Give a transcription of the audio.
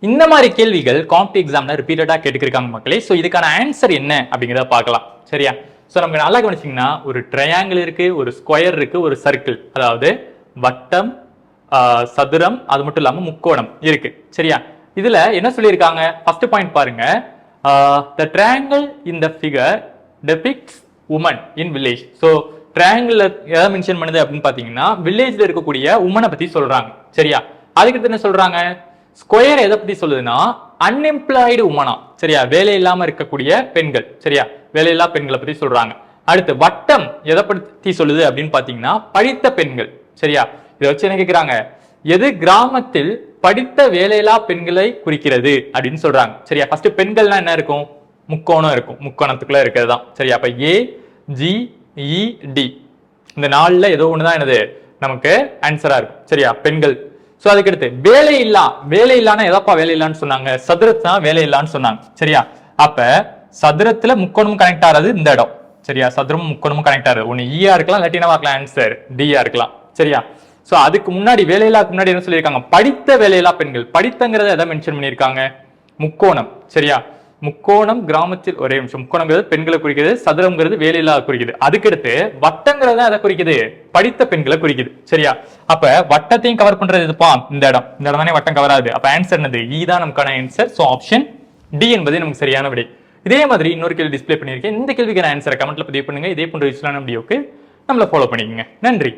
இந்த மாதிரி கேள்விகள் காம்படிட்டிவ் எக்ஸாம்ல ரிப்பீட்டடா கேட்டுக்கிருக்காங்க மக்களே. ஸோ இதுக்கான ஆன்சர் என்ன அப்படிங்கிறத பார்க்கலாம். சரியா? ஸோ நமக்கு நல்லா கவனிச்சிங்கன்னா ஒரு ட்ரையாங்கிள் இருக்கு, ஒரு ஸ்கொயர் இருக்கு, ஒரு சர்க்கிள், அதாவது வட்டம், சதுரம், அது மட்டும் இல்லாம முக்கோணம் இருக்கு. சரியா? இதுல என்ன சொல்லியிருக்காங்க? ஃபர்ஸ்ட் பாயிண்ட் பாருங்க. The triangle in the figure depicts woman in village. So triangle எதை மென்ஷன் பண்ணுது அப்படின்னு பாத்தீங்கன்னா வில்லேஜ்ல இருக்கக்கூடிய உமனை பத்தி சொல்றாங்க. சரியா? அதுக்கு என்ன சொல்றாங்க? ஸ்கொயர் எதை பத்தி சொல்லுதுன்னா அன்எம்ப்ளாய்டு உமனா. சரியா? வேலை இல்லாம இருக்கக்கூடிய பெண்கள். சரியா? வேலையில்லா பெண்களை பத்தி சொல்றாங்க. அடுத்து வட்டம் எதை பத்தி சொல்லுது அப்படின்னு பாத்தீங்கன்னா படித்த பெண்கள். சரியா? இதை வச்சு என்ன கேக்குறாங்க? எது கிராமத்தில் படித்த வேலையில்லா பெண்களை குறிக்கிறது அப்படின்னு சொல்றாங்க. சரியா? ஃபர்ஸ்ட் பெண்கள்னா என்ன இருக்கும்? முக்கோணம் இருக்கும். முக்கோணத்துக்குள்ள இருக்கிறது தான். சரியா? அப்ப ஏ ஜி இ டி இந்த நாள்ல ஏதோ ஒண்ணுதான் என்னது நமக்கு ஆன்சரா இருக்கும். சரியா? பெண்கள். சோ அதுக்கு அடுத்து வேலை இல்லான்னா எதப்பா வேலை இல்லான்னு சொன்னாங்க? சதுரத்தை வேலை இல்லான்னு சொன்னாங்க. சரியா? அப்ப சதுரத்துல முக்கோணமும் கனெக்ட் ஆறது இந்த இடம். சரியா? சதுரமும் முக்கோணமும் கனெக்ட் ஆறது ஒன்னு ஈயா இருக்கலாம், இல்லாட்டி என்ன பார்க்கலாம்? ஆன்சர் டியா இருக்கலாம். சரியா? சோ அதுக்கு முன்னாடி வேலையில்லாக்கு முன்னாடி என்ன சொல்லியிருக்காங்க? படித்த வேலையில்லா பெண்கள். படித்தங்கிறத எதை மென்ஷன் பண்ணியிருக்காங்க? முக்கோணம். சரியா? முக்கோணம் கிராமத்தில் ஒரே நிமிஷம். முக்கோணங்கிறது பெண்களை குறிக்கிறது, சதுரம்ங்கிறது வேலையில்லா குறிக்குது. அதுக்கடுத்து வட்டங்கிறது எதை குறிக்குது? படித்த பெண்களை குறிக்குது. சரியா? அப்ப வட்டத்தையும் கவர் பண்றது இதுப்பா இந்த இடம் தானே வட்டம் கவர் ஆகுது. அப்ப ஆன்சர் என்னது? இ தான் நமக்கான ஆன்சர். சோ ஆப்ஷன் டி என்பது நமக்கு சரியான விடை. இதே மாதிரி இன்னொரு கேள்வி டிஸ்பிளே பண்ணியிருக்கேன். இந்த கேள்விக்கான ஆன்சரை கமெண்ட்ல பதிவு பண்ணுங்க. இதே போன்ற யூஸ்ஃபுல்லான வீடியோக்கு நம்மளை ஃபாலோ பண்ணிக்கோங்க. நன்றி.